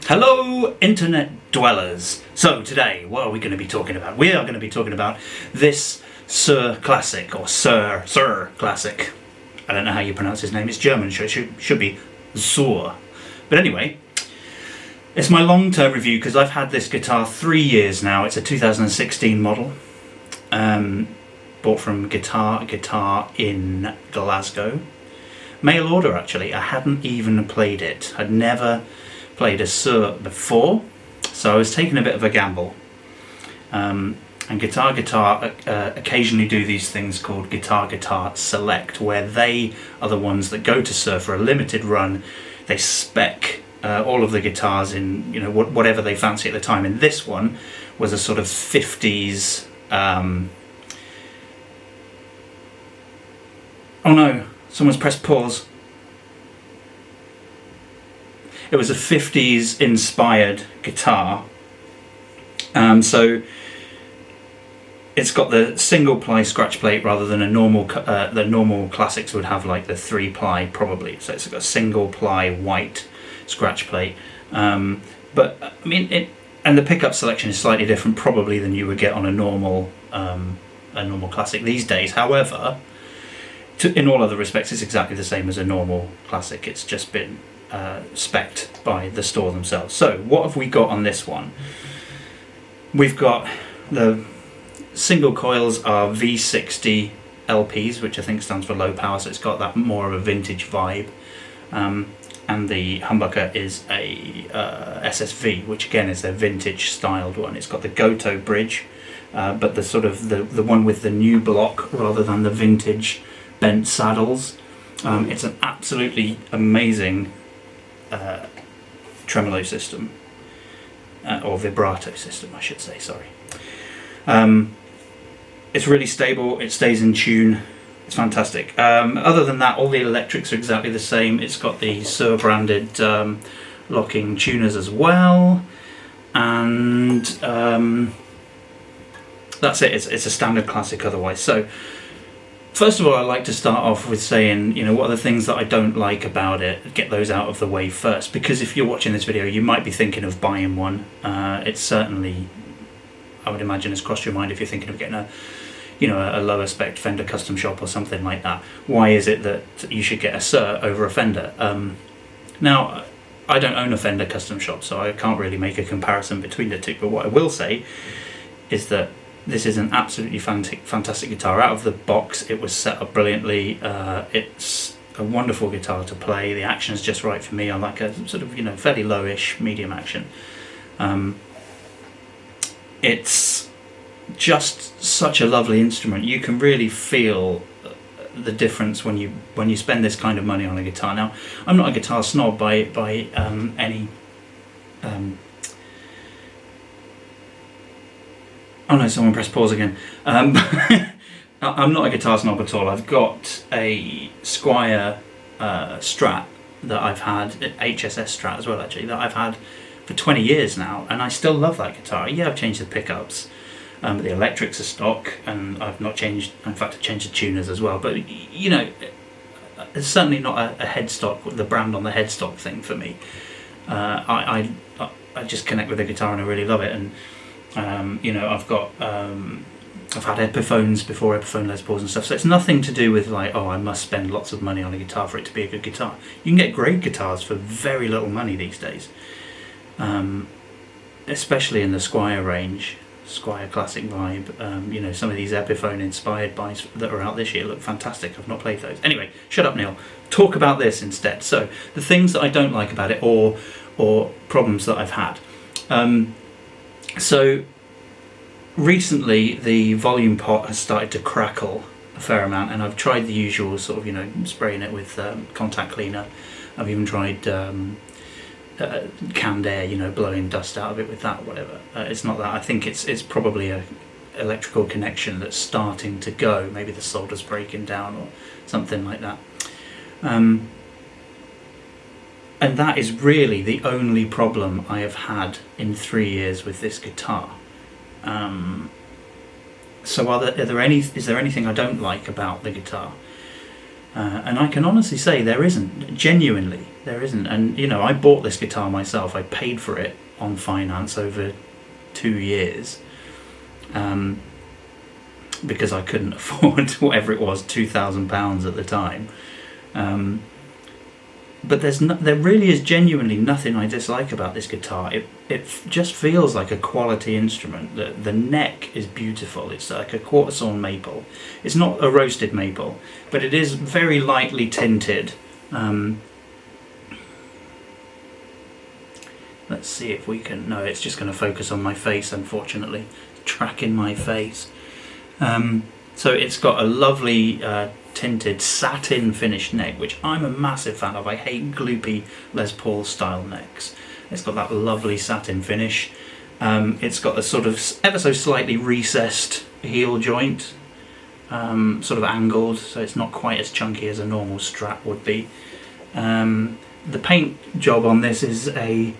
Hello, internet dwellers. So today, what are we going to be talking about? We are going to be talking about this Suhr classic, or Suhr classic. I don't know how you pronounce his name. It's German, so it should be Suhr. But anyway, it's my long-term review because I've had this guitar 3 years now. It's a 2016 model. Bought from Guitar in Glasgow. Mail order, actually. I hadn't even played it. I'd never played a Suhr before, so I was taking a bit of a gamble. And Guitar occasionally do these things called Guitar Select, where they are the ones that go to Suhr for a limited run. They spec all of the guitars in, you know, whatever they fancy at the time. And this one was a sort of 50s. Oh no! Someone's pressed pause. It was a 50s inspired guitar. So it's got the single ply scratch plate rather than a normal. The normal classics would have like the 3-ply probably. So it's got a single ply white scratch plate. But I mean, and the pickup selection is slightly different probably than you would get on a normal classic these days. However, in all other respects, it's exactly the same as a normal classic. It's just been spec'd by the store themselves. So what have we got on this one? We've got the single coils are V60 LPs, which I think stands for low power, so it's got that more of a vintage vibe. And the humbucker is a SSV, which again is a vintage styled one. It's got the Goto bridge, but the sort of the one with the new block rather than the vintage bent saddles. It's an absolutely amazing tremolo system, or vibrato system I should say, sorry. It's really stable, it stays in tune, it's fantastic. Other than that, all the electrics are exactly the same. It's got the Suhr branded locking tuners as well, and that's it. It's a standard classic otherwise. So first of all, I like to start off with saying, you know, what are the things that I don't like about it, get those out of the way first, because if you're watching this video you might be thinking of buying one. It's certainly, I would imagine, has crossed your mind if you're thinking of getting a lower spec Fender custom shop or something like that. Why is it that you should get a Suhr over a Fender? Now, I don't own a Fender custom shop, so I can't really make a comparison between the two, but what I will say is that this is an absolutely fantastic guitar. Out of the box, it was set up brilliantly. It's a wonderful guitar to play. The action is just right for me. I like a sort of, fairly lowish medium action. It's just such a lovely instrument. You can really feel the difference when you spend this kind of money on a guitar. Now, I'm not a guitar snob by any. Oh no, someone pressed pause again. I'm not a guitar snob at all. I've got a Squier Strat that I've had, HSS Strat as well actually, that I've had for 20 years now, and I still love that guitar. Yeah, I've changed the pickups, but the electrics are stock, and I've not changed, in fact I've changed the tuners as well, but it's certainly not a headstock, the brand on the headstock thing for me. I just connect with the guitar and I really love it. And I've had Epiphones before, Epiphone Les Pauls and stuff, so it's nothing to do with like, oh, I must spend lots of money on a guitar for it to be a good guitar. You can get great guitars for very little money these days, especially in the Squier range, Squier classic vibe. Some of these Epiphone inspired buys that are out this year look fantastic. I've not played those. Anyway, shut up Neil, talk about this instead. So the things that I don't like about it, or problems that I've had. So recently the volume pot has started to crackle a fair amount, and I've tried the usual sort of, spraying it with contact cleaner. I've even tried canned air, blowing dust out of it with that or whatever. It's not that. I think it's probably a electrical connection that's starting to go. Maybe the solder's breaking down or something like that. And that is really the only problem I have had in 3 years with this guitar. So is there anything I don't like about the guitar? And I can honestly say there isn't. Genuinely, there isn't. And you know, I bought this guitar myself. I paid for it on finance over 2 years, because I couldn't afford whatever it was, £2,000 at the time. But there really is genuinely nothing I dislike about this guitar. It just feels like a quality instrument. The neck is beautiful. It's like a quarter sawn maple. It's not a roasted maple, but it is very lightly tinted. Let's see if we can... No, it's just going to focus on my face, unfortunately. Tracking my face. So it's got a lovely tinted satin finished neck, which I'm a massive fan of. I hate gloopy Les Paul style necks. It's got that lovely satin finish. It's got a sort of ever so slightly recessed heel joint, sort of angled, so it's not quite as chunky as a normal Strat would be. The paint job on this is a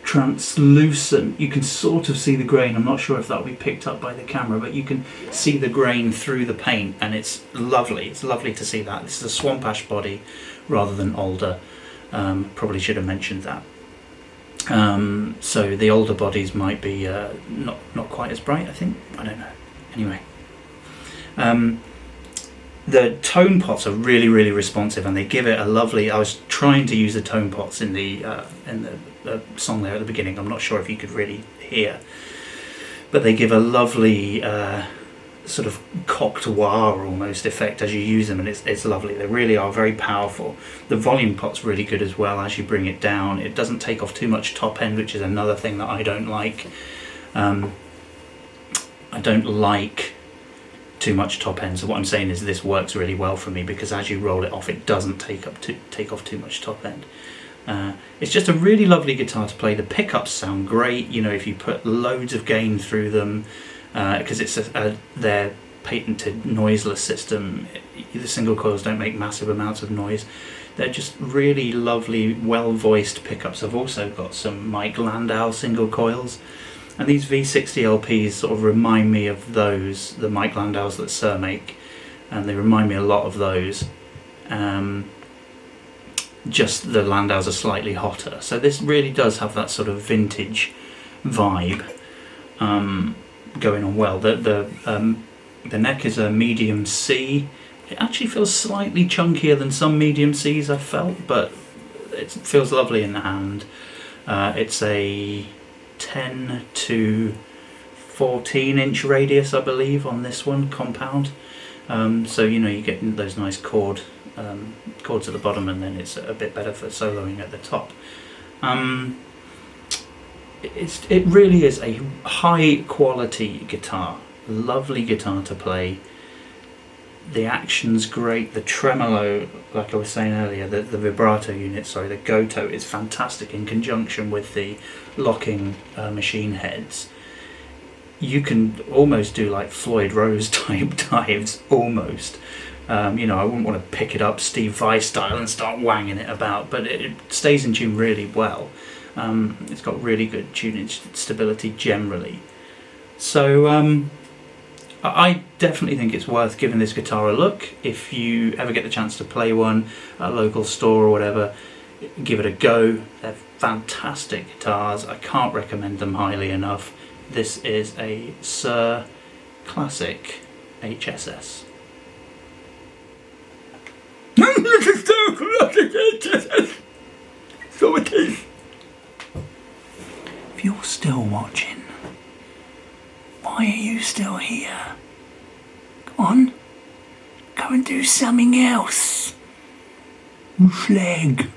translucent, you can sort of see the grain. I'm not sure if that will be picked up by the camera, but you can see the grain through the paint, and it's lovely. It's lovely to see that. This is a swamp ash body rather than alder. Probably should have mentioned that. So the older bodies might be not quite as bright, I think. I don't know. Anyway, the tone pots are really, really responsive, and they give it a lovely... I was trying to use the tone pots in the song there at the beginning. I'm not sure if you could really hear, but they give a lovely sort of cocteau almost effect as you use them, and it's lovely. They really are very powerful. The volume pot's really good as well as you bring it down. It doesn't take off too much top end, which is another thing that I don't like. I don't like too much top end, so what I'm saying is this works really well for me, because as you roll it off, it doesn't take off too much top end. It's just a really lovely guitar to play. The pickups sound great, you know, if you put loads of gain through them, because it's their patented noiseless system. The single coils don't make massive amounts of noise. They're just really lovely, well-voiced pickups. I've also got some Mike Landau single coils, and these V60 LPs sort of remind me of those, the Mike Landaus that Suhr make, and they remind me a lot of those. Just the Landaus are slightly hotter, so this really does have that sort of vintage vibe going on well. The neck is a medium C. It actually feels slightly chunkier than some medium Cs I've felt, but it feels lovely in the hand. It's a 10 to 14 inch radius, I believe, on this one, compound. So you know, you get those nice chords at the bottom, and then it's a bit better for soloing at the top. It really is a high quality guitar, lovely guitar to play. The action's great. The tremolo, like I was saying earlier, the vibrato unit, the goto is fantastic in conjunction with the locking machine heads. You can almost do like Floyd Rose type dives, almost. You know, I wouldn't want to pick it up Steve Vai style and start wanging it about, but it stays in tune really well. It's got really good tuning stability generally. So I definitely think it's worth giving this guitar a look. If you ever get the chance to play one at a local store or whatever, give it a go. They're fantastic guitars. I can't recommend them highly enough. This is a Suhr Classic HSS. So it is. If you're still watching, why are you still here? Come on, go and do something else. Slag.